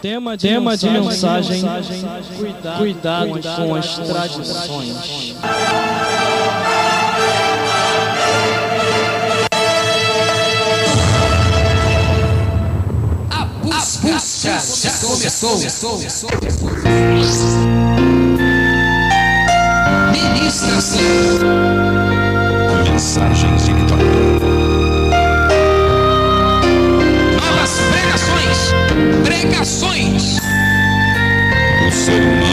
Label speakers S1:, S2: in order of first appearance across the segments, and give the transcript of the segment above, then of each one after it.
S1: Tema de mensagem, cuidado com as tradições.
S2: A busca já começou. Ministra-se.
S3: Mensagens de vitória.
S2: Novas pregações.
S3: O sermão.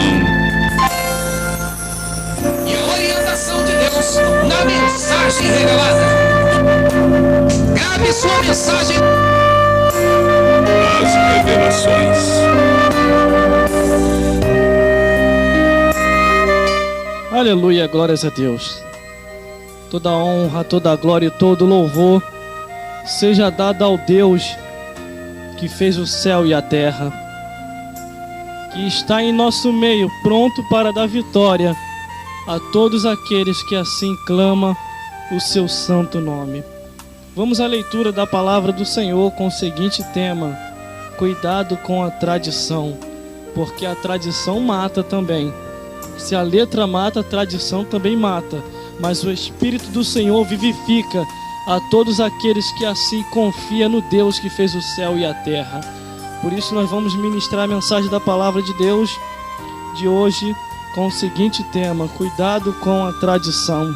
S2: E a orientação de Deus na mensagem revelada. Grave sua mensagem.
S3: As revelações.
S1: Aleluia, glórias a Deus. Toda honra, toda glória e todo louvor seja dada ao Deus que fez o céu e a terra, que está em nosso meio, pronto para dar vitória a todos aqueles que assim clamam o seu santo nome. Vamos à leitura da palavra do Senhor com o seguinte tema: cuidado com a tradição, porque a tradição mata também. Se a letra mata, a tradição também mata, mas o Espírito do Senhor vivifica a todos aqueles que assim confiam no Deus que fez o céu e a terra. Por isso nós vamos ministrar a mensagem da palavra de Deus de hoje com o seguinte tema: cuidado com a tradição.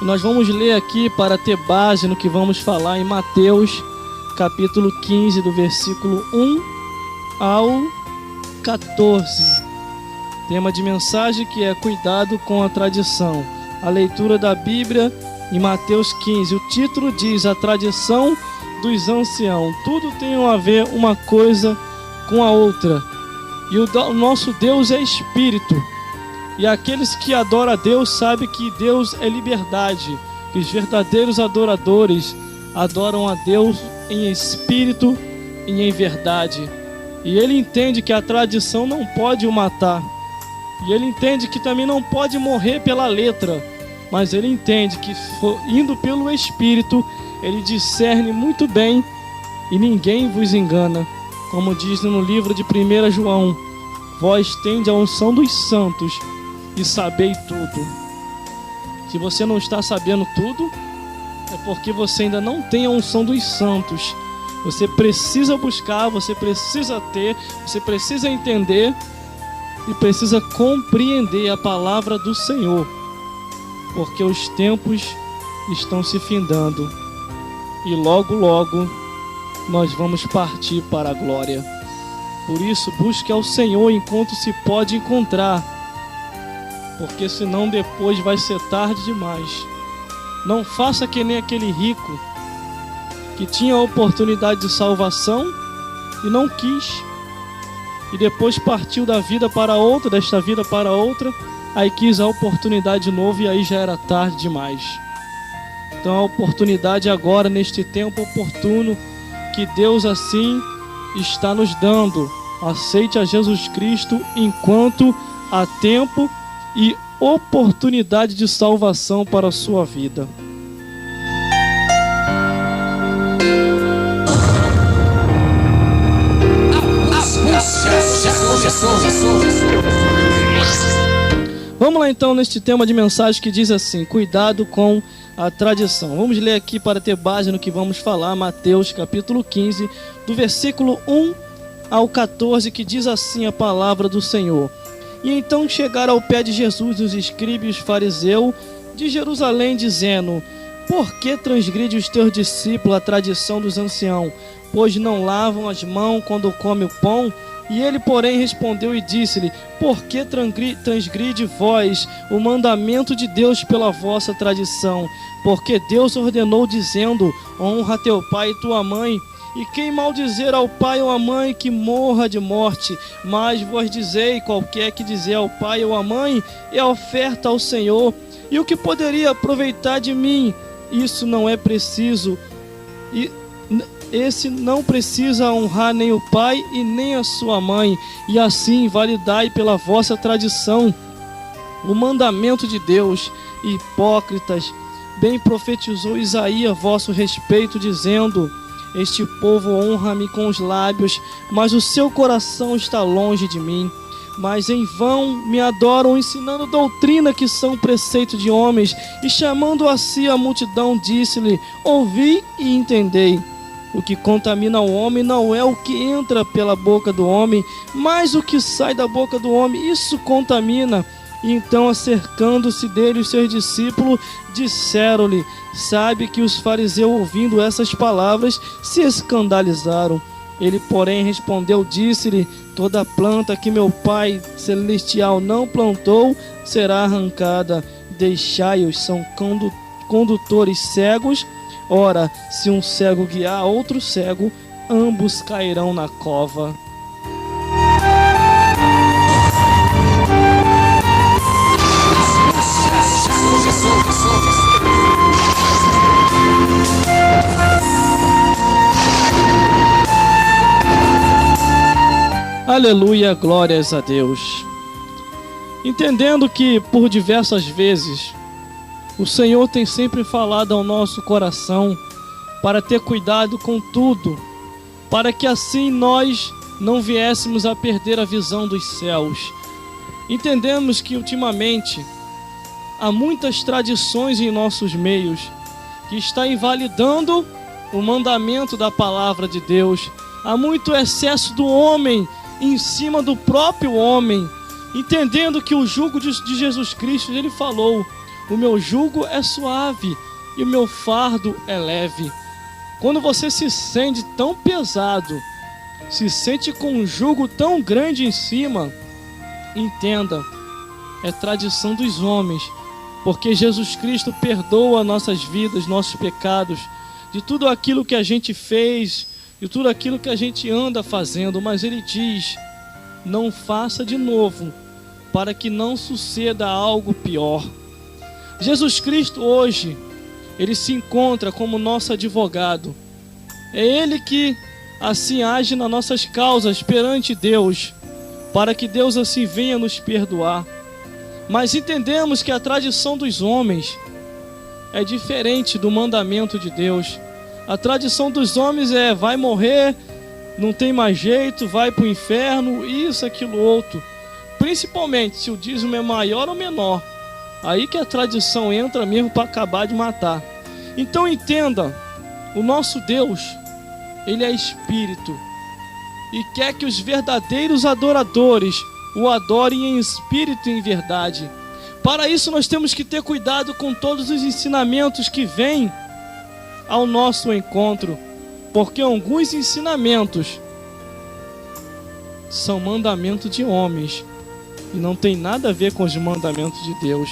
S1: E nós vamos ler aqui para ter base no que vamos falar em Mateus capítulo 15, do versículo 1 ao 14. Tema de mensagem que é cuidado com a tradição. A leitura da Bíblia em Mateus 15. O título diz: a tradição dos anciãos. Tudo tem a ver uma coisa com a outra. E o nosso Deus é Espírito. E aqueles que adoram a Deus sabem que Deus é liberdade. Que os verdadeiros adoradores adoram a Deus em espírito e em verdade. E ele entende que a tradição não pode o matar. E ele entende que também não pode morrer pela letra. Mas ele entende que indo pelo Espírito, ele discerne muito bem e ninguém vos engana. Como diz no livro de 1 João: vós tendes a unção dos santos e sabei tudo. Se você não está sabendo tudo, é porque você ainda não tem a unção dos santos. Você precisa buscar, você precisa ter, você precisa entender e precisa compreender a palavra do Senhor, porque os tempos estão se findando e logo nós vamos partir para a glória. Por isso, busque ao Senhor enquanto se pode encontrar, porque senão depois vai ser tarde demais. Não faça que nem aquele rico que tinha a oportunidade de salvação e não quis, e depois partiu da vida para outra, desta vida para outra, aí quis a oportunidade de novo e aí já era tarde demais. Então a oportunidade agora, neste tempo oportuno que Deus assim está nos dando. Aceite a Jesus Cristo enquanto há tempo e oportunidade de salvação para a sua vida. Vamos lá então neste tema de mensagem que diz assim: cuidado com a tradição. Vamos ler aqui para ter base no que vamos falar, Mateus capítulo 15, do versículo 1 ao 14, que diz assim a palavra do Senhor: e então chegaram ao pé de Jesus os escribas e os fariseus de Jerusalém, dizendo: por que transgride os teus discípulos a tradição dos anciãos, pois não lavam as mãos quando comem o pão? E ele, porém, respondeu e disse-lhe: por que transgride vós o mandamento de Deus pela vossa tradição? Porque Deus ordenou, dizendo: honra teu pai e tua mãe. E quem maldizer ao pai ou à mãe, que morra de morte. Mas vos dizei: qualquer que dizer ao pai ou à mãe, é oferta ao Senhor. E o que poderia aproveitar de mim? Isso não é preciso. Esse não precisa honrar nem o pai e nem a sua mãe, e assim validai pela vossa tradição o mandamento de Deus. Hipócritas, bem profetizou Isaías a vosso respeito, dizendo: Este povo honra-me com os lábios, mas o seu coração está longe de mim. Mas em vão me adoram, ensinando doutrina que são preceito de homens. E chamando a si a multidão, disse-lhe: ouvi e entendei. O que contamina o homem não é o que entra pela boca do homem, mas o que sai da boca do homem, isso contamina. E então, acercando-se dele os seus discípulos, disseram-lhe: sabe que os fariseus, ouvindo essas palavras, se escandalizaram. Ele, porém, respondeu, disse-lhe: toda planta que meu Pai Celestial não plantou será arrancada. Deixai-os, são condutores cegos. Ora, se um cego guiar outro cego, ambos cairão na cova. Aleluia, glórias a Deus. Entendendo que por diversas vezes o Senhor tem sempre falado ao nosso coração para ter cuidado com tudo, para que assim nós não viéssemos a perder a visão dos céus. Entendemos que ultimamente há muitas tradições em nossos meios que está invalidando o mandamento da palavra de Deus. Há muito excesso do homem em cima do próprio homem, entendendo que o jugo de Jesus Cristo, ele falou: o meu jugo é suave e o meu fardo é leve. Quando você se sente tão pesado, se sente com um jugo tão grande em cima, entenda, é tradição dos homens, porque Jesus Cristo perdoa nossas vidas, nossos pecados, de tudo aquilo que a gente fez, de tudo aquilo que a gente anda fazendo, mas Ele diz: não faça de novo, para que não suceda algo pior. Jesus Cristo hoje, Ele se encontra como nosso advogado. É Ele que assim age nas nossas causas perante Deus, para que Deus assim venha nos perdoar. Mas entendemos que a tradição dos homens é diferente do mandamento de Deus. A tradição dos homens é: vai morrer, não tem mais jeito, vai para o inferno, isso, aquilo, outro. Principalmente se o dízimo é maior ou menor. Aí que a tradição entra mesmo para acabar de matar. Então entenda, o nosso Deus, Ele é Espírito, e quer que os verdadeiros adoradores o adorem em espírito e em verdade. Para isso nós temos que ter cuidado com todos os ensinamentos que vêm ao nosso encontro, porque alguns ensinamentos são mandamentos de homens e não tem nada a ver com os mandamentos de Deus.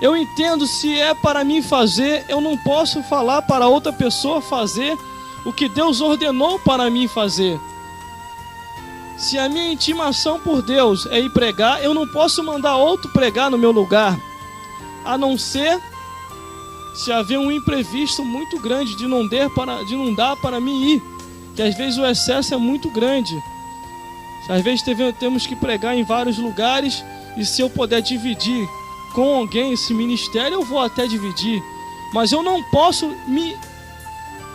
S1: Eu entendo, se é para mim fazer, eu não posso falar para outra pessoa fazer o que Deus ordenou para mim fazer. Se a minha intimação por Deus é ir pregar, eu não posso mandar outro pregar no meu lugar, a não ser se haver um imprevisto muito grande de não dar para mim ir, que às vezes o excesso é muito grande. Às vezes temos que pregar em vários lugares, e se eu puder dividir com alguém esse ministério, eu vou até dividir, mas eu não posso me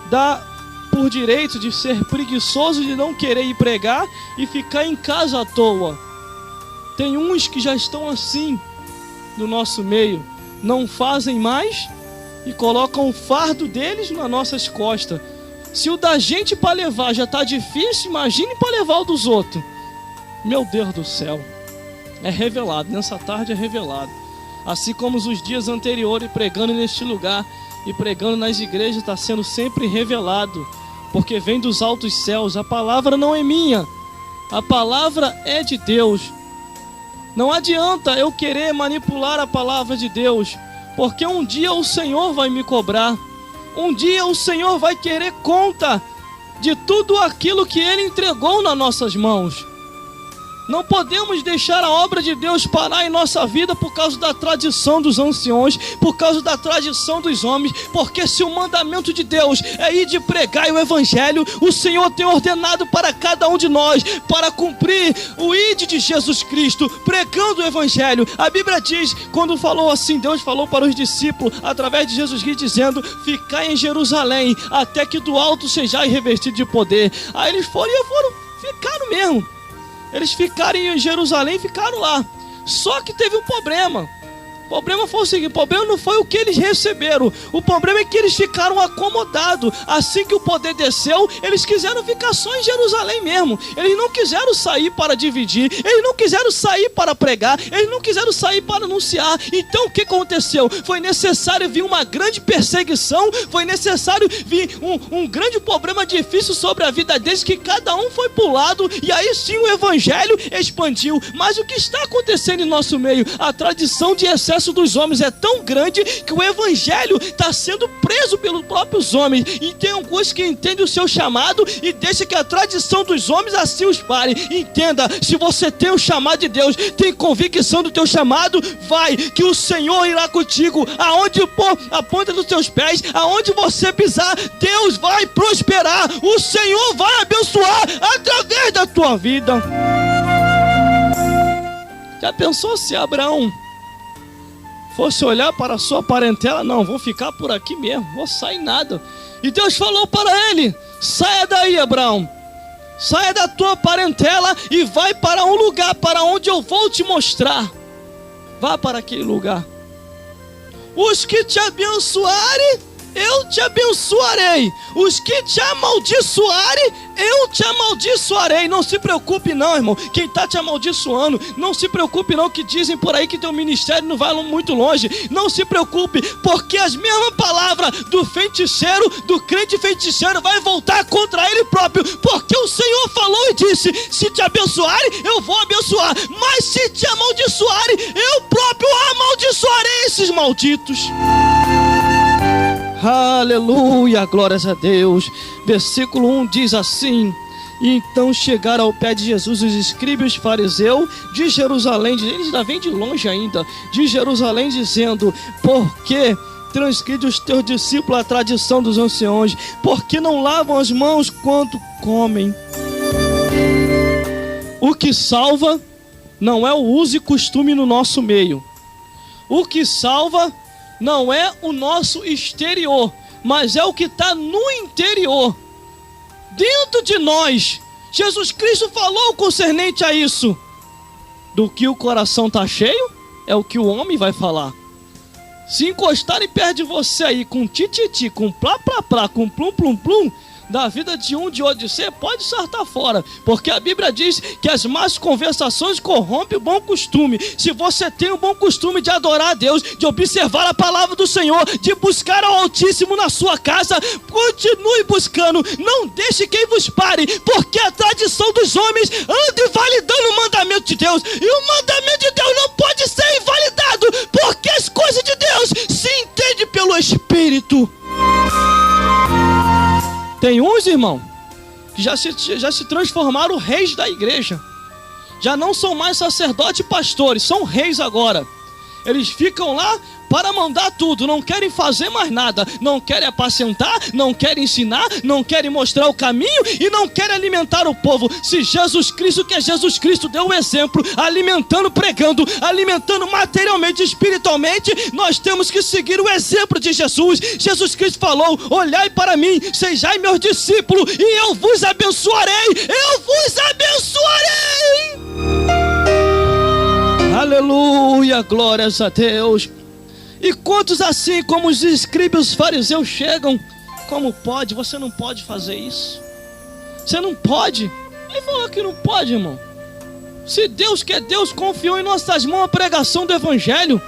S1: dar por direito de ser preguiçoso, de não querer ir pregar e ficar em casa à toa. Tem uns que já estão assim no nosso meio, não fazem mais e colocam o fardo deles nas nossas costas. Se o da gente para levar já está difícil, imagine para levar o dos outros. Meu Deus do céu, é revelado, nessa tarde é revelado. Assim como os dias anteriores, pregando neste lugar e pregando nas igrejas, está sendo sempre revelado, porque vem dos altos céus. A palavra não é minha, a palavra é de Deus. Não adianta eu querer manipular a palavra de Deus, porque um dia o Senhor vai me cobrar. Um dia o Senhor vai querer conta de tudo aquilo que Ele entregou nas nossas mãos. Não podemos deixar a obra de Deus parar em nossa vida por causa da tradição dos anciões, por causa da tradição dos homens, porque se o mandamento de Deus é ir de pregar o evangelho, o Senhor tem ordenado para cada um de nós, para cumprir o ide de Jesus Cristo, pregando o evangelho. A Bíblia diz, quando falou assim, Deus falou para os discípulos, através de Jesus Cristo, dizendo: ficai em Jerusalém, até que do alto sejais revestidos de poder. Aí eles ficaram mesmo. Eles ficaram em Jerusalém, ficaram lá. Só que teve um problema. O problema foi o seguinte: o problema não foi o que eles receberam. O problema é que eles ficaram acomodados. Assim que o poder desceu, eles quiseram ficar só em Jerusalém mesmo. Eles não quiseram sair para dividir. Eles não quiseram sair para pregar. Eles não quiseram sair para anunciar. Então o que aconteceu? Foi necessário vir uma grande perseguição. Foi necessário vir um grande problema difícil sobre a vida deles, que cada um foi para o lado. E aí sim o evangelho expandiu. Mas o que está acontecendo em nosso meio? A tradição de excesso dos homens é tão grande que o evangelho está sendo preso pelos próprios homens. E tem alguns que entendem o seu chamado e deixam que a tradição dos homens assim os pare. Entenda: se você tem o chamado de Deus, tem convicção do teu chamado, vai, que o Senhor irá contigo. Aonde pôr a ponta dos teus pés, aonde você pisar, Deus vai prosperar. O Senhor vai abençoar através da tua vida. Já pensou se Abraão fosse olhar para a sua parentela? Não, vou ficar por aqui mesmo, vou sair nada. E Deus falou para ele: saia daí, Abraão, saia da tua parentela e vai para um lugar para onde eu vou te mostrar. Vá para aquele lugar. Os que te abençoarem, eu te abençoarei. Os que te amaldiçoarem, eu te amaldiçoarei. Não se preocupe não, irmão, quem está te amaldiçoando. Não se preocupe não, que dizem por aí que teu ministério não vai muito longe. Não se preocupe, porque as mesmas palavras do feiticeiro, do crente feiticeiro, vai voltar contra ele próprio. Porque o Senhor falou e disse: se te abençoarem, eu vou abençoar. Mas se te amaldiçoarem, eu próprio amaldiçoarei esses malditos. Aleluia, glórias a Deus. Versículo 1 diz assim: e então chegaram ao pé de Jesus os escribas e os fariseus de Jerusalém. Eles ainda vêm de longe ainda, de Jerusalém, dizendo: por que transgride os teus discípulos a tradição dos anciões? Porque não lavam as mãos quando comem? O que salva não é o uso e costume no nosso meio. O que salva não é o nosso exterior, mas é o que está no interior, dentro de nós. Jesus Cristo falou concernente a isso: do que o coração está cheio, é o que o homem vai falar. Se encostarem perto de você aí com tititi, com plá plá plá, com plum plum plum, da vida de um, de outro, você pode saltar fora, porque a Bíblia diz que as más conversações corrompem o bom costume. Se você tem o bom costume de adorar a Deus, de observar a palavra do Senhor, de buscar ao Altíssimo na sua casa, continue buscando, não deixe quem vos pare, porque a tradição dos homens anda invalidando o mandamento de Deus, e o mandamento de Deus não pode ser invalidado, porque as coisas de Deus se entendem pelo Espírito. Tem uns, irmão, que já se transformaram reis da igreja. Já não são mais sacerdotes e pastores, são reis agora. Eles ficam lá para mandar tudo, não querem fazer mais nada, não querem apacentar, não querem ensinar, não querem mostrar o caminho e não querem alimentar o povo. Se Jesus Cristo, que é Jesus Cristo, deu um exemplo, alimentando, pregando, alimentando materialmente, espiritualmente, nós temos que seguir o exemplo de Jesus. Jesus Cristo falou: olhai para mim, sejai meus discípulos e eu vos abençoarei, eu vos abençoarei. Aleluia, glórias a Deus. E quantos assim como os escribas e os fariseus chegam? Como pode? Você não pode fazer isso. Você não pode. Ele falou que não pode, irmão. Se Deus que é Deus confiou em nossas mãos a pregação do Evangelho,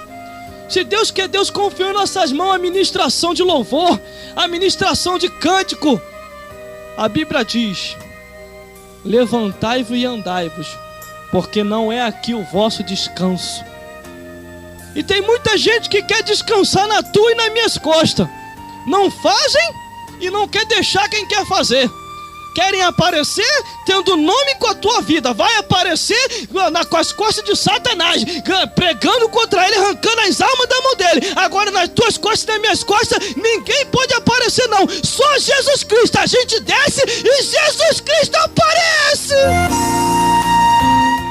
S1: se Deus que é Deus confiou em nossas mãos a ministração de louvor, a ministração de cântico, a Bíblia diz: levantai-vos e andai-vos, porque não é aqui o vosso descanso. E tem muita gente que quer descansar na tua e nas minhas costas. Não fazem e não quer deixar quem quer fazer. querem aparecer tendo nome com a tua vida. Vai aparecer com as costas de Satanás, pregando contra ele, arrancando as almas da mão dele. Agora nas tuas costas e nas minhas costas, ninguém pode aparecer não. Só Jesus Cristo. A gente desce e Jesus Cristo aparece.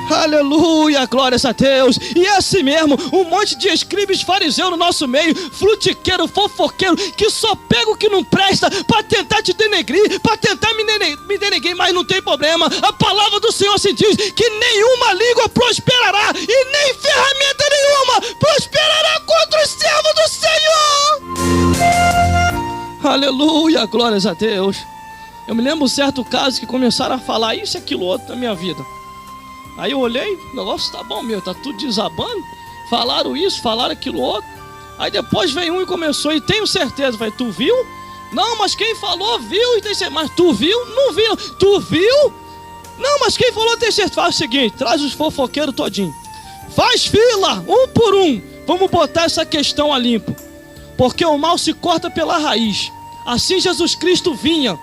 S1: Aleluia, glórias a Deus. E é assim mesmo, um monte de escribas fariseus no nosso meio, frutiqueiro, fofoqueiro, que só pega o que não presta para tentar te denegrir, para tentar me denegrir, mas não tem problema. A palavra do Senhor se diz que nenhuma língua prosperará e nem ferramenta nenhuma prosperará contra o servo do Senhor. Aleluia, glórias a Deus. Eu me lembro um certo caso que começaram a falar isso e aquilo outro na minha vida. Aí eu olhei, o negócio tá bom, tá tudo desabando. Falaram isso, falaram aquilo outro. Aí depois veio um e começou, e tenho certeza, falei, tu viu? Não, mas quem falou viu, e tem certeza. Mas tu viu? Não viu. Tu viu? Não, mas quem falou tem certeza. Faz o seguinte, traz os fofoqueiros todinho. Faz fila, um por um. Vamos botar essa questão a limpo. Porque o mal se corta pela raiz. Assim Jesus Cristo vinha.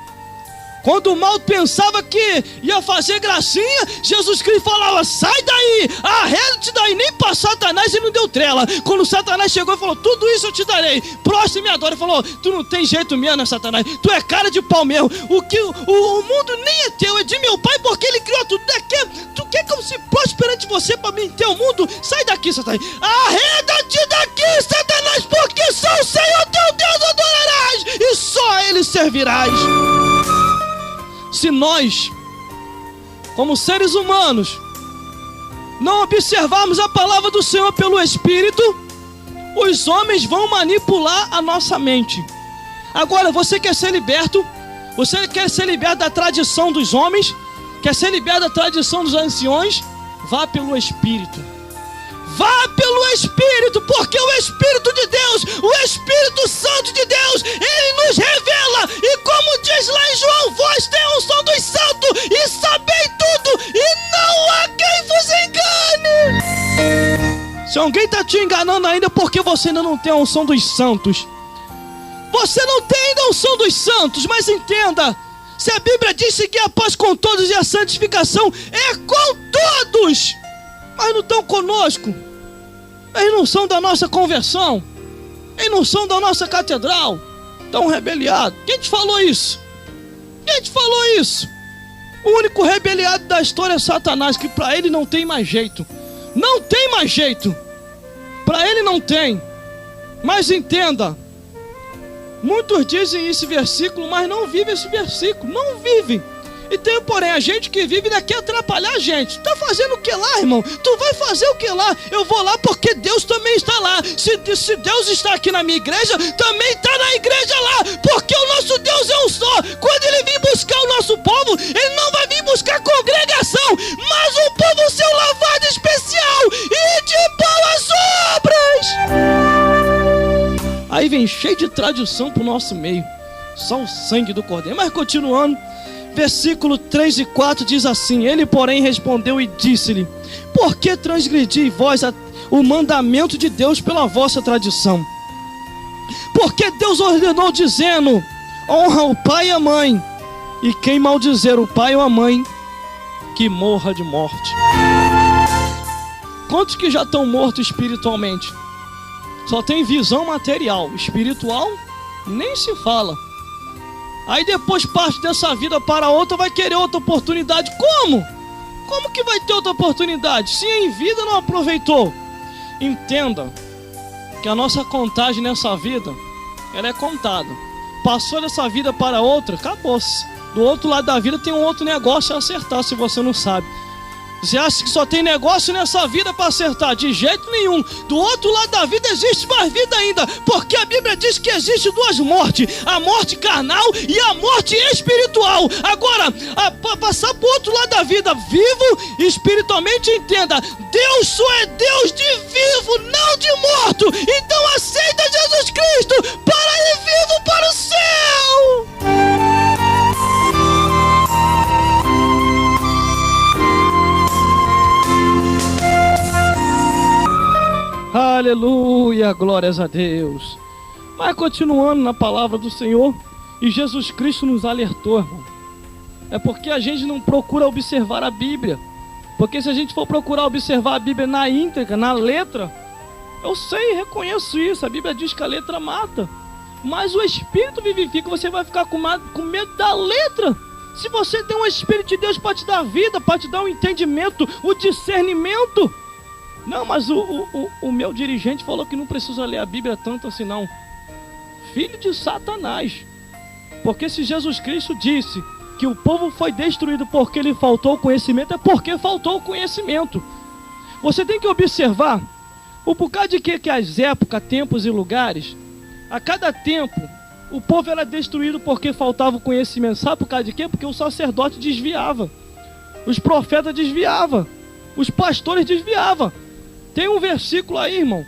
S1: Quando o mal pensava que ia fazer gracinha, Jesus Cristo falava, sai daí, arreda-te daí, nem para Satanás e não deu trela. Quando Satanás chegou e falou, tudo isso eu te darei, prostre e me adora. Ele falou, tu não tem jeito mesmo, né, Satanás? Tu é cara de pau mesmo. O mundo nem é teu, é de meu pai, porque ele criou tudo. Tu quer que eu se prostre perante você para mim ter o mundo? Sai daqui, Satanás. Arreda-te daqui, Satanás, porque só o Senhor teu Deus adorarás e só a ele servirás. Se nós, como seres humanos, não observarmos a palavra do Senhor pelo Espírito, os homens vão manipular a nossa mente. Agora, você quer ser liberto? Você quer ser liberto da tradição dos homens? Quer ser liberto da tradição dos anciões? Vá pelo Espírito. Vá pelo Espírito, porque o Espírito de Deus, o Espírito Santo de Deus, ele nos revela. E como diz lá em João, vós tem a unção dos santos e sabei tudo, e não há quem vos engane. Se alguém está te enganando ainda, porque você ainda não tem a unção dos santos. Você não tem ainda a unção dos santos, mas entenda, se a Bíblia diz seguir a paz com todos e a santificação é com todos, mas não estão conosco. Eles não são da nossa conversão. Eles não são da nossa catedral. Estão rebeliados. Quem te falou isso? Quem te falou isso? O único rebeliado da história é Satanás, que para ele não tem mais jeito. Não tem mais jeito. Para ele não tem. Mas entenda, muitos dizem esse versículo, mas não vivem esse versículo. Não vivem. E tem, porém, a gente que vive daqui atrapalhar a gente. Tá fazendo o que lá, irmão? Tu vai fazer o que lá? Eu vou lá porque Deus também está lá. Se Deus está aqui na minha igreja, também está na igreja lá. Porque o nosso Deus é um só. Quando Ele vir buscar o nosso povo, Ele não vai vir buscar congregação, mas um povo seu lavado especial e de boas obras. Aí vem cheio de tradição pro nosso meio. Só o sangue do Cordeiro. Mas continuando, versículo 3 e 4 diz assim: ele, porém, respondeu e disse-lhe: por que transgredi vós o mandamento de Deus pela vossa tradição? Porque Deus ordenou dizendo: honra o pai e a mãe, e quem maldizer o pai ou a mãe, que morra de morte. Quantos que já estão mortos espiritualmente? Só tem visão material, espiritual nem se fala. Aí depois parte dessa vida para outra, vai querer outra oportunidade. Como? Como que vai ter outra oportunidade se em vida não aproveitou? Entenda que a nossa contagem nessa vida, ela é contada. Passou dessa vida para outra, acabou-se. Do outro lado da vida tem um outro negócio a acertar, se você não sabe. Você acha que só tem negócio nessa vida para acertar? De jeito nenhum. Do outro lado da vida existe mais vida ainda, porque a Bíblia diz que existe duas mortes: a morte carnal e a morte espiritual. Agora, para passar para o outro lado da vida, vivo espiritualmente, entenda, Deus só é Deus de vivo, não de morto. Então aceita Jesus Cristo para ir vivo para o céu. Aleluia, glórias a Deus. Mas continuando na palavra do Senhor, e Jesus Cristo nos alertou, irmão. é porque a gente não procura observar a Bíblia. Porque se a gente for procurar observar a Bíblia na íntegra, na letra, eu sei, reconheço isso, a Bíblia diz que a letra mata, mas o Espírito vivifica. Você vai ficar com medo da letra. Se você tem um Espírito de Deus para te dar vida, para te dar um entendimento, o discernimento. Não, mas o meu dirigente falou que não precisa ler a Bíblia tanto assim não. Filho de Satanás. Porque se Jesus Cristo disse que o povo foi destruído porque lhe faltou conhecimento, é porque faltou conhecimento. Você tem que observar o bocado de que as épocas, tempos e lugares, a cada tempo, o povo era destruído porque faltava o conhecimento. Sabe por causa de quê? Porque o sacerdote desviava, os profetas desviavam, os pastores desviavam. Tem um versículo aí, irmão,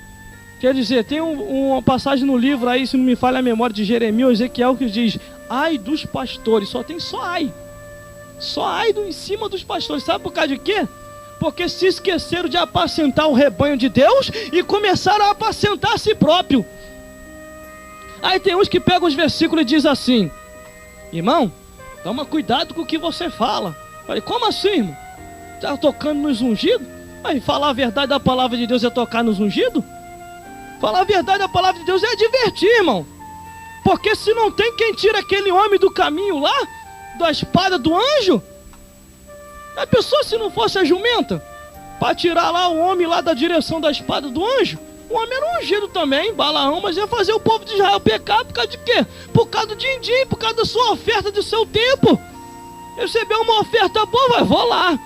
S1: quer dizer, tem uma passagem no livro aí, se não me falha a memória, de Jeremias ou Ezequiel, que diz: ai dos pastores, só tem só ai em cima dos pastores. Sabe por causa de quê? Porque se esqueceram de apacentar o rebanho de Deus e começaram a apacentar a si próprio. Aí tem uns que pegam os versículos e dizem assim: irmão, toma cuidado com o que você fala. Falei, como assim, irmão? Está tocando nos ungidos? Aí falar a verdade da palavra de Deus é tocar nos ungidos? Falar a verdade da palavra de Deus é divertir, irmão. Porque se não tem quem tira aquele homem do caminho lá, da espada do anjo, a pessoa, se não fosse a jumenta, para tirar lá o homem lá da direção da espada do anjo, o homem era ungido também, Balaão, mas ia fazer o povo de Israel pecar por causa de quê? Por causa do din-din, por causa da sua oferta do seu tempo. Recebeu uma oferta boa, vou lá.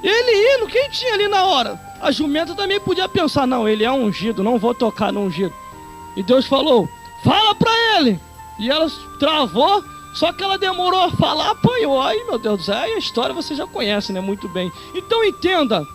S1: Ele indo, quem tinha ali na hora? A jumenta também podia pensar: não, ele é ungido, não vou tocar no ungido. E Deus falou: fala pra ele. E ela travou, só que ela demorou a falar, apanhou. Aí, meu Deus do céu, a história você já conhece, né? Muito bem. Então entenda,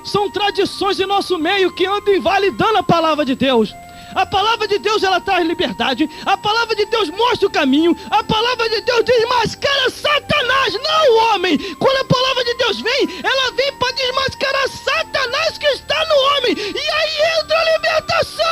S1: são tradições em nosso meio que andam invalidando a palavra de Deus. A palavra de Deus, ela traz liberdade. A palavra de Deus mostra o caminho. A palavra de Deus desmascara Satanás, não o homem. Quando a palavra de Deus vem, ela vem para desmascarar Satanás que está no homem. E aí entra a libertação.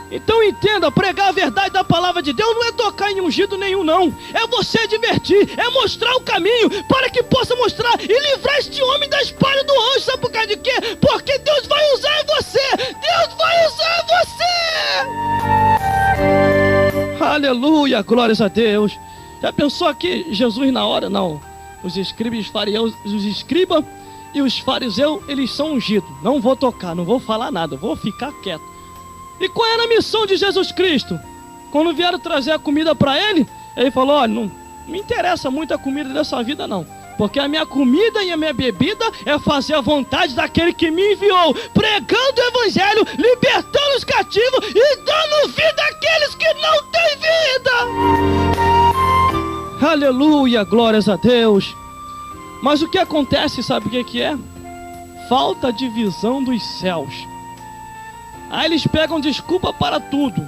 S1: Então entenda, pregar a verdade da palavra de Deus não é tocar em ungido nenhum não. É você divertir, é mostrar o caminho para que possa mostrar e livrar este homem da espada do anjo. Sabe por causa de quê? Porque Deus vai usar você. Deus vai usar você. Aleluia, glórias a Deus. Já pensou aqui Jesus na hora? Não. Os escribas e os fariseus, eles são ungidos. Não vou tocar, não vou falar nada, vou ficar quieto. E qual era a missão de Jesus Cristo? Quando vieram trazer a comida para ele, ele falou: olha, não me interessa muito a comida dessa vida não, porque a minha comida e a minha bebida é fazer a vontade daquele que me enviou, pregando o evangelho, libertando os cativos e dando vida àqueles que não têm vida. Aleluia, glórias a Deus. Mas o que acontece, sabe o que é? Falta de visão dos céus. Aí eles pegam desculpa para tudo.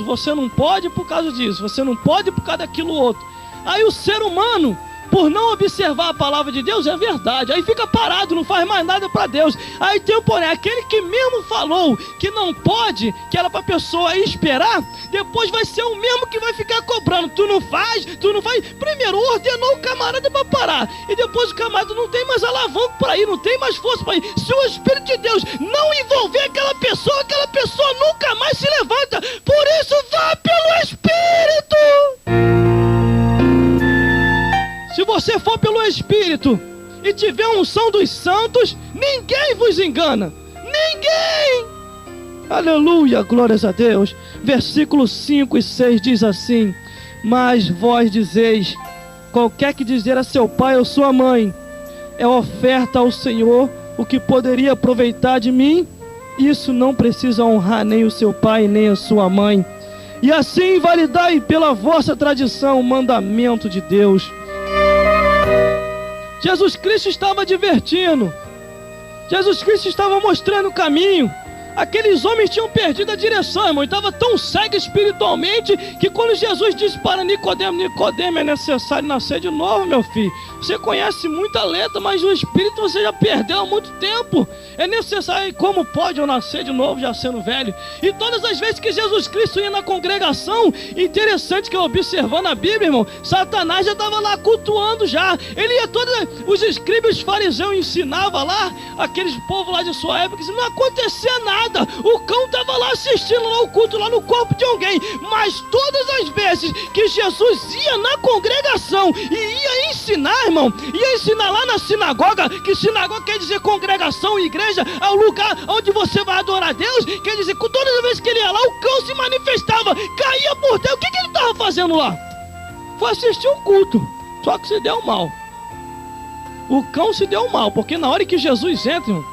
S1: Você não pode por causa disso, você não pode por causa daquilo outro. Aí o ser humano, por não observar a palavra de Deus, é verdade, aí fica parado, não faz mais nada para Deus. Aí tem o porém, aquele que mesmo falou que não pode, que era para a pessoa ir esperar, depois vai ser o mesmo que vai ficar cobrando. Tu não faz. Primeiro ordenou o camarada para parar, e depois o camarada não tem mais alavanca para ir, não tem mais força para ir. Se o Espírito de Deus não envolver aquela pessoa nunca mais se levanta. Por isso, vá pelo Espírito. Se você for pelo Espírito e tiver a unção dos santos, ninguém vos engana. Ninguém! Aleluia, glórias a Deus. Versículos 5 e 6 diz assim: mas vós dizeis, qualquer que dizer a seu pai ou sua mãe, é oferta ao Senhor, o que poderia aproveitar de mim, isso não precisa honrar nem o seu pai nem a sua mãe. E assim invalidai pela vossa tradição o mandamento de Deus. Jesus Cristo estava divertindo. Jesus Cristo estava mostrando o caminho. Aqueles homens tinham perdido a direção, irmão, e estavam tão cegos espiritualmente que quando Jesus disse para Nicodemo: Nicodemo, é necessário nascer de novo, meu filho. Você conhece muita letra, mas o espírito você já perdeu há muito tempo. É necessário. E como pode eu nascer de novo já sendo velho? E todas as vezes que Jesus Cristo ia na congregação, interessante que eu observando a Bíblia, irmão, Satanás já estava lá cultuando já. Ele ia os escribas fariseus ensinavam lá, aqueles povos lá de sua época, que não acontecia nada. O cão estava lá assistindo lá o culto lá no corpo de alguém. Mas todas as vezes que Jesus ia na congregação e ia ensinar, irmão, ia ensinar lá na sinagoga, que sinagoga quer dizer congregação, igreja, é o lugar onde você vai adorar a Deus. Quer dizer, que todas as vezes que ele ia lá, o cão se manifestava, caía por terra. O que ele estava fazendo lá? Foi assistir um culto, só que se deu mal. O cão se deu mal, porque na hora que Jesus entra, irmão,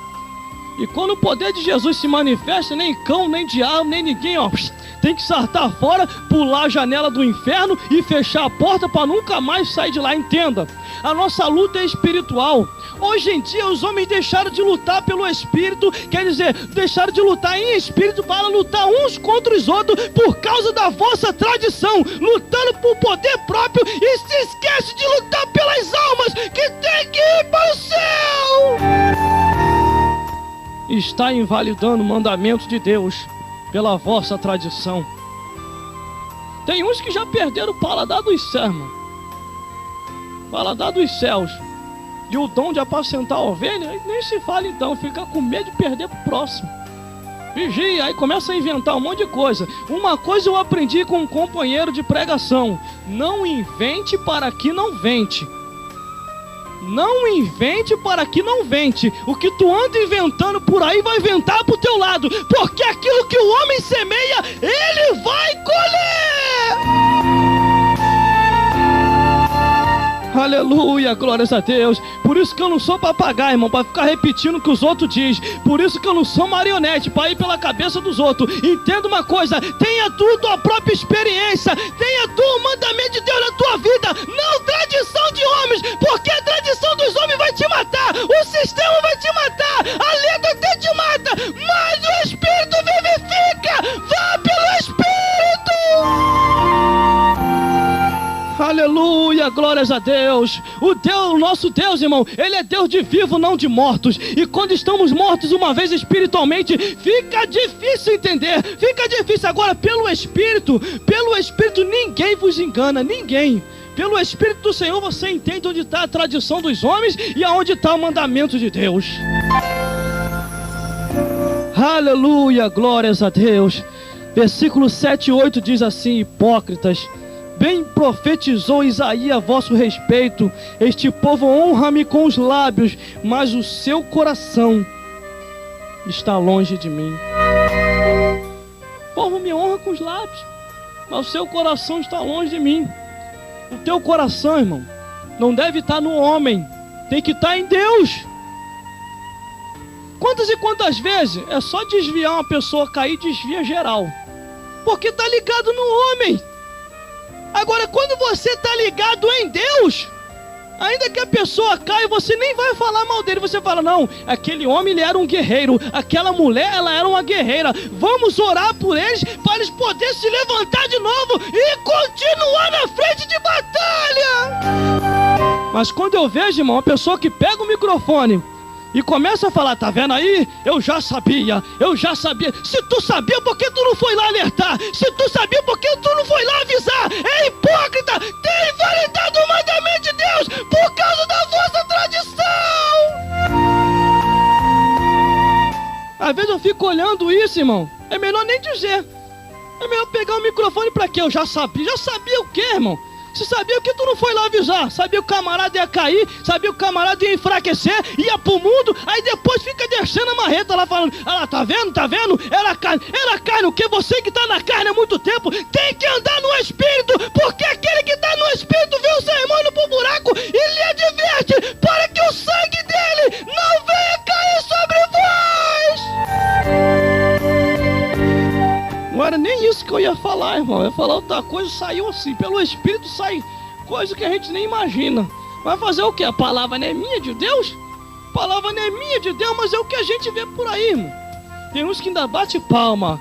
S1: e quando o poder de Jesus se manifesta, nem cão, nem diabo, nem ninguém, ó, tem que saltar fora, pular a janela do inferno e fechar a porta para nunca mais sair de lá. Entenda, a nossa luta é espiritual. Hoje em dia os homens deixaram de lutar pelo espírito, quer dizer, deixaram de lutar em espírito para lutar uns contra os outros por causa da vossa tradição, lutando por poder próprio, e se esquece de lutar pelas almas que tem que ir para o céu. Está invalidando o mandamento de Deus pela vossa tradição. Tem uns que já perderam o paladar dos céus, irmão. Paladar dos céus. E o dom de apacentar a ovelha, nem se fala então, fica com medo de perder pro próximo. Vigia, aí começa a inventar um monte de coisa. Uma coisa eu aprendi com um companheiro de pregação: não invente para que não vente. Não invente para que não vente. O que tu anda inventando por aí vai ventar pro teu lado, porque aquilo que o homem semeia, ele vai colher. Aleluia, glórias a Deus. Por isso que eu não sou papagaio, irmão, para ficar repetindo o que os outros dizem. Por isso que eu não sou marionete, para ir pela cabeça dos outros. Entenda uma coisa: tenha tu tua própria experiência, tenha tu o mandamento de Deus na tua vida, não tradição de homens, porque a tradição dos homens vai te matar, o sistema vai te matar, a letra até te mata, mas o Espírito vivifica. Vá pelo Espírito. Aleluia, glórias a Deus. O nosso Deus, irmão, ele é Deus de vivo, não de mortos. E quando estamos mortos uma vez espiritualmente, fica difícil entender, fica difícil. Agora, pelo Espírito ninguém vos engana, ninguém. Pelo Espírito do Senhor você entende onde está a tradição dos homens e aonde está o mandamento de Deus. Aleluia, glórias a Deus. Versículo 7 e 8 diz assim: hipócritas, bem profetizou Isaías a vosso respeito: este povo honra-me com os lábios, mas o seu coração está longe de mim. O povo me honra com os lábios, mas o seu coração está longe de mim. O teu coração, irmão, não deve estar no homem, tem que estar em Deus. Quantas e quantas vezes é só desviar uma pessoa cair, desvia geral, porque está ligado no homem. Agora, quando você está ligado em Deus, ainda que a pessoa caia, você nem vai falar mal dele. Você fala: não, aquele homem ele era um guerreiro, aquela mulher ela era uma guerreira. Vamos orar por eles para eles poderem se levantar de novo e continuar na frente de batalha. Mas quando eu vejo, irmão, uma pessoa que pega o microfone e começa a falar: tá vendo aí? Eu já sabia. Se tu sabia, por que tu não foi lá alertar? Se tu sabia, por que tu não foi lá avisar? É hipócrita, tem invalidado o mandamento de Deus por causa da vossa tradição. Às vezes eu fico olhando isso, irmão, é melhor nem dizer. É melhor pegar o microfone pra quê? Eu já sabia. Já sabia o quê, irmão? Você sabia que tu não foi lá avisar? Sabia que o camarada ia cair, sabia que o camarada ia enfraquecer, ia pro mundo, aí depois fica deixando a marreta lá falando: ah, tá vendo? Era carne, o que você que tá na carne há muito tempo tem que andar no Espírito, porque aquele que tá no Espírito vê o seu irmão indo pro buraco e lhe adverte para que o sangue dele não venha cair sobre vós. Não era nem isso que eu ia falar, irmão. Eu ia falar outra coisa, saiu assim. Pelo Espírito sai coisa que a gente nem imagina. Vai fazer o quê? A palavra não é minha de Deus? A palavra não é minha de Deus, mas é o que a gente vê por aí, irmão. Tem uns que ainda bate palma.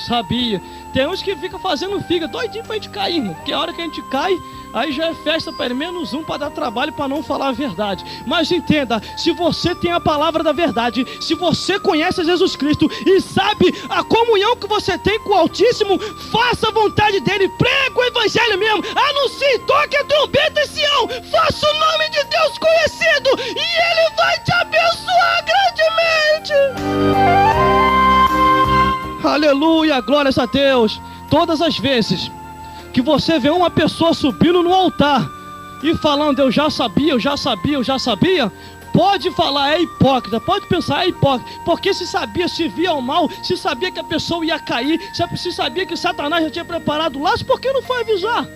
S1: Sabia. Tem uns que fica fazendo figa, doidinho pra gente cair, irmão. Porque a hora que a gente cai, aí já é festa para menos um para dar trabalho, para não falar a verdade. Mas entenda, se você tem a palavra da verdade, se você conhece Jesus Cristo e sabe a comunhão que você tem com o Altíssimo, faça a vontade dele, prega o evangelho mesmo, anuncie, toque a trombeta em Sião, faça o nome de Deus conhecido e ele vai te abençoar grandemente. Aleluia, glórias a Deus. Todas as vezes que você vê uma pessoa subindo no altar e falando eu já sabia, pode falar, é hipócrita, pode pensar, é hipócrita, porque se sabia, se via o mal, se sabia que a pessoa ia cair, se sabia que Satanás já tinha preparado o laço, por que não foi avisar?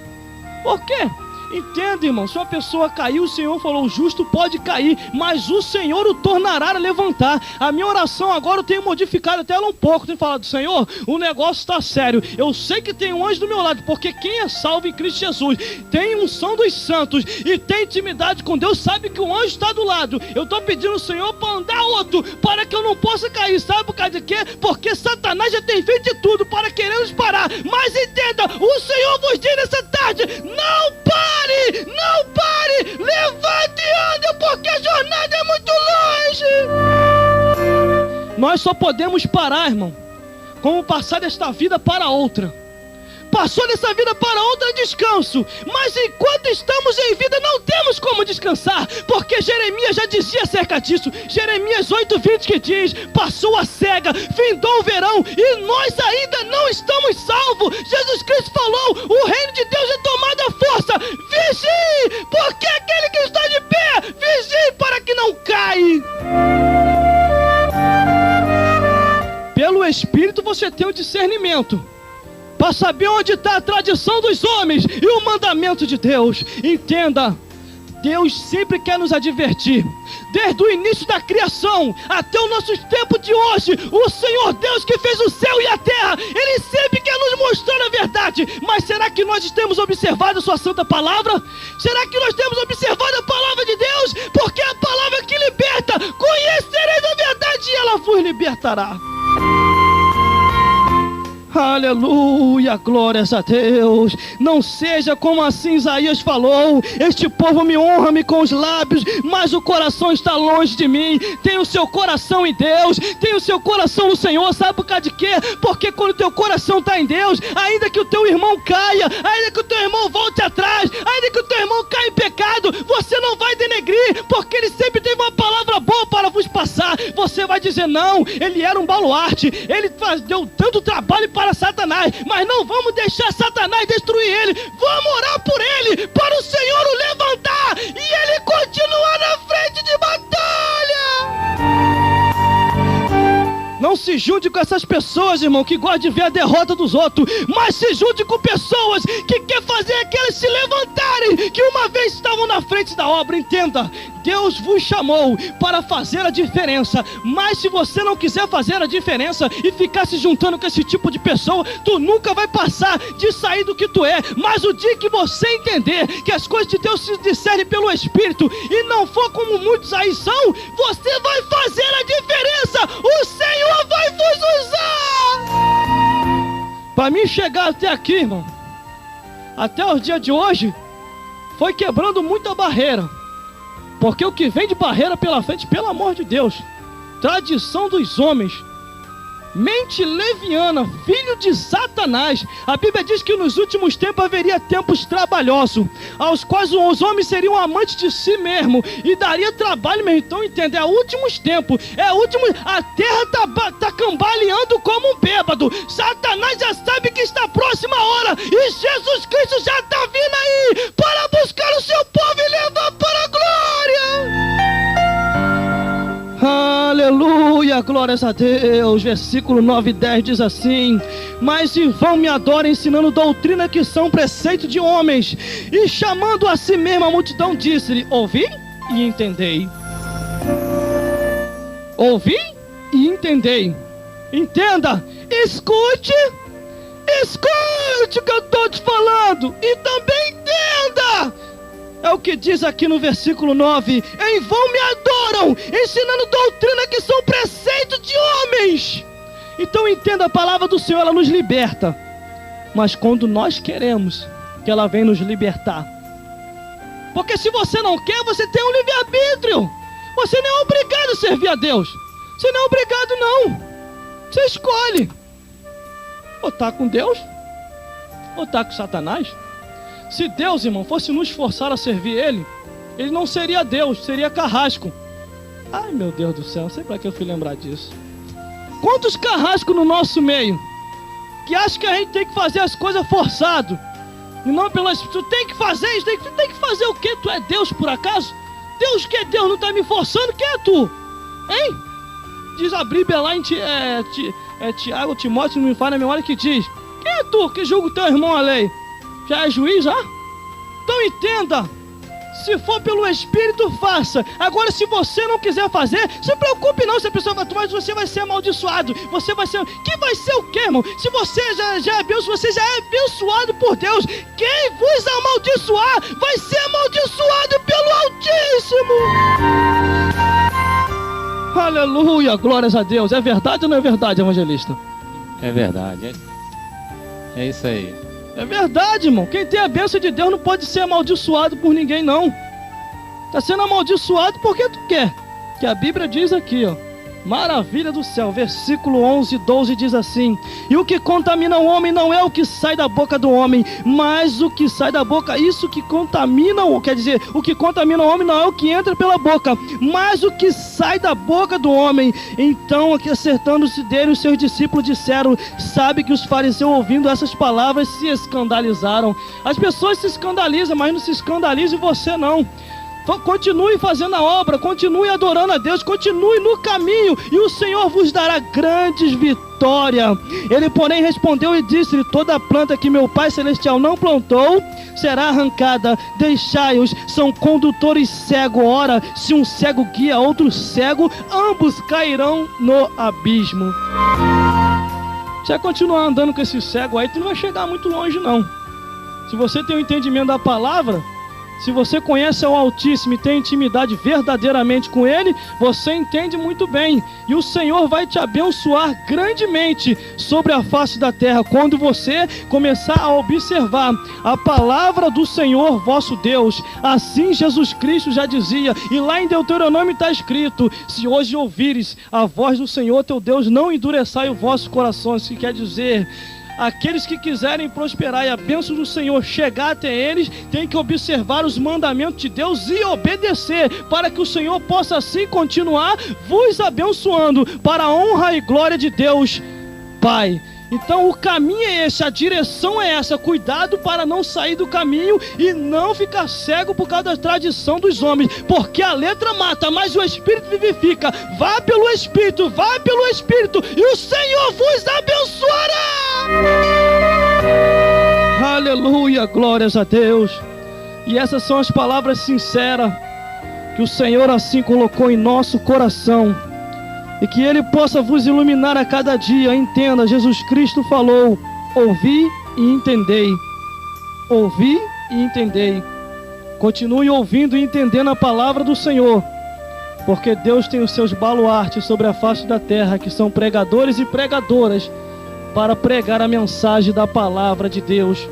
S1: Por quê? Entenda, irmão, se uma pessoa caiu, o Senhor falou, o justo pode cair, mas o Senhor o tornará a levantar. A minha oração agora eu tenho modificado até ela um pouco, tenho falado, Senhor, o negócio está sério, eu sei que tem um anjo do meu lado, porque quem é salvo em Cristo Jesus, tem unção dos santos e tem intimidade com Deus, sabe que o anjo está do lado. Eu estou pedindo ao Senhor para andar outro, para que eu não possa cair, sabe por causa de quê? Porque Satanás já tem feito de tudo para querer nos parar, mas entenda, o Senhor vos diz nessa tarde, não pare! Não pare! Levante e ande, porque a jornada é muito longe! Nós só podemos parar, irmão, como passar desta vida para outra. Passou dessa vida para outra, descanso. Mas enquanto estamos em vida, não temos como descansar, porque Jeremias já dizia acerca disso. Jeremias 8:20 que diz, passou a cega, findou o verão, e nós ainda não estamos salvos. Jesus Cristo falou, o reino de Deus é tomado à força. Vigie, porque aquele que está de pé, vigie para que não caia. Pelo Espírito você tem o discernimento para saber onde está a tradição dos homens e o mandamento de Deus. Entenda, Deus sempre quer nos advertir. Desde o início da criação até o nosso tempo de hoje, o Senhor Deus que fez o céu e a terra, Ele sempre quer nos mostrar a verdade. Mas será que nós temos observado a sua santa palavra? Será que nós temos observado a palavra de Deus? Porque é a palavra que liberta. Conhecereis a verdade e ela vos libertará. Aleluia, glórias a Deus. Não seja como assim Isaías falou, este povo me honra-me com os lábios, mas o coração está longe de mim. Tem o seu coração em Deus, tem o seu coração no Senhor. Sabe por causa de quê? Porque quando o teu coração está em Deus, ainda que o teu irmão caia, ainda que o teu irmão volte atrás, ainda que o teu irmão caia em pecado, você não vai denegrir, porque ele sempre teve uma palavra boa para vos passar. Você vai dizer, não, ele era um baluarte, ele deu tanto trabalho para Satanás, mas não vamos deixar Satanás destruir ele. Vamos orar por ele, para o Senhor o levantar e ele continuar na frente de batalha. Não se junte com essas pessoas, irmão, que gostam de ver a derrota dos outros, mas se junte com pessoas que querem fazer aqueles se levantarem, que uma vez estavam na frente da obra. Entenda, Deus vos chamou para fazer a diferença, mas se você não quiser fazer a diferença e ficar se juntando com esse tipo de pessoa, tu nunca vai passar de sair do que tu é. Mas o dia que você entender que as coisas de Deus se discernem pelo Espírito e não for como muitos aí são, você vai fazer a diferença. O Senhor vai vos usar. Para mim chegar até aqui, irmão, até os dias de hoje, foi quebrando muita barreira. Porque o que vem de barreira pela frente, pelo amor de Deus, tradição dos homens, mente leviana, filho de Satanás. A Bíblia diz que nos últimos tempos haveria tempos trabalhosos, aos quais os homens seriam amantes de si mesmo e daria trabalho mesmo. Então entende, é últimos tempos, a terra está cambaleando como um bêbado. Satanás já sabe que está próxima a hora e Jesus Cristo já está vindo aí para buscar o seu povo e levar para a glória. Aleluia, glórias a Deus. Versículo 9 e 10 diz assim: mas em vão me adoram, ensinando doutrina que são preceito de homens, e chamando a si mesmo a multidão, disse-lhe: ouvi e entendei. Ouvi e entendei. Entenda, escute o que eu estou te falando e também entenda. É o que diz aqui no versículo 9: em vão me adoram, adoram, ensinando doutrina que são preceitos de homens. Então entenda, a palavra do Senhor, ela nos liberta. Mas quando nós queremos que ela venha nos libertar. Porque se você não quer, você tem um livre-arbítrio. Você não é obrigado a servir a Deus. Você não é obrigado, não. Você escolhe. Ou tá com Deus, ou tá com Satanás. Se Deus, irmão, fosse nos forçar a servir Ele, Ele não seria Deus, seria carrasco. Ai, meu Deus do céu, não sei para que eu fui lembrar disso. Quantos carrascos no nosso meio que acham que a gente tem que fazer as coisas forçado e não pelas... Tu tem que fazer isso, tem que fazer o quê? Tu é Deus por acaso? Deus que é Deus, não está me forçando, quem é tu? Hein? Diz a Bíblia lá em Tiago, Timóteo, não me fala na memória, que diz: quem é tu que julga o teu irmão a lei? Já é juiz, já? Então entenda, se for pelo Espírito, faça. Agora, se você não quiser fazer, se preocupe não se a pessoa vai tomar, mas você vai ser amaldiçoado. Você vai ser... Que vai ser o quê, irmão? Se você já é abençoado, você já é abençoado por Deus. Quem vos amaldiçoar vai ser amaldiçoado pelo Altíssimo. Aleluia, glórias a Deus. É verdade ou não é verdade, evangelista?
S4: É verdade. É isso aí.
S1: É verdade, irmão. Quem tem a bênção de Deus não pode ser amaldiçoado por ninguém, não. Está sendo amaldiçoado porque tu quer. Que a Bíblia diz aqui, ó. Maravilha do céu. Versículo 11 e 12 diz assim: e o que contamina o homem não é o que sai da boca do homem, mas o que sai da boca. Isso que contamina, quer dizer, o que contamina o homem não é o que entra pela boca, mas o que sai da boca do homem. Então, aqui acertando-se dele, os seus discípulos disseram: sabe que os fariseus, ouvindo essas palavras, se escandalizaram. As pessoas se escandalizam, mas não se escandalize você não. Continue fazendo a obra, continue adorando a Deus, continue no caminho, e o Senhor vos dará grandes vitórias. Ele, porém, respondeu e disse-lhe: toda a planta que meu Pai Celestial não plantou será arrancada. Deixai-os, são condutores cegos. Ora, se um cego guia outro cego, ambos cairão no abismo. Se você continuar andando com esse cego aí, tu não vai chegar muito longe, não. Se você tem o entendimento da palavra, se você conhece o Altíssimo e tem intimidade verdadeiramente com Ele, você entende muito bem. E o Senhor vai te abençoar grandemente sobre a face da terra, quando você começar a observar a palavra do Senhor vosso Deus. Assim Jesus Cristo já dizia, e lá em Deuteronômio está escrito: se hoje ouvires a voz do Senhor teu Deus, não endureçai o vosso coração. Isso quer dizer, aqueles que quiserem prosperar e a bênção do Senhor chegar até eles, tem que observar os mandamentos de Deus e obedecer, para que o Senhor possa assim continuar vos abençoando, para a honra e glória de Deus Pai. Então o caminho é esse, a direção é essa. Cuidado para não sair do caminho e não ficar cego por causa da tradição dos homens, porque a letra mata, mas o Espírito vivifica. Vá pelo Espírito, e o Senhor vos abençoará. Aleluia, glórias a Deus. E essas são as palavras sinceras que o Senhor assim colocou em nosso coração, e que Ele possa vos iluminar a cada dia. Entenda, Jesus Cristo falou: ouvi e entendei. Ouvi e entendei. Continue ouvindo e entendendo a palavra do Senhor, porque Deus tem os seus baluartes sobre a face da terra, que são pregadores e pregadoras, para pregar a mensagem da palavra de Deus.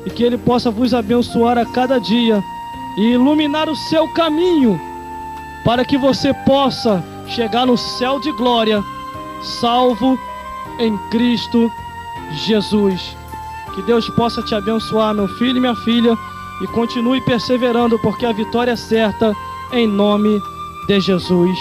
S1: E que Ele possa vos abençoar a cada dia e iluminar o seu caminho, para que você possa chegar no céu de glória, salvo em Cristo Jesus. Que Deus possa te abençoar, meu filho e minha filha, e continue perseverando, porque a vitória é certa, em nome de Jesus.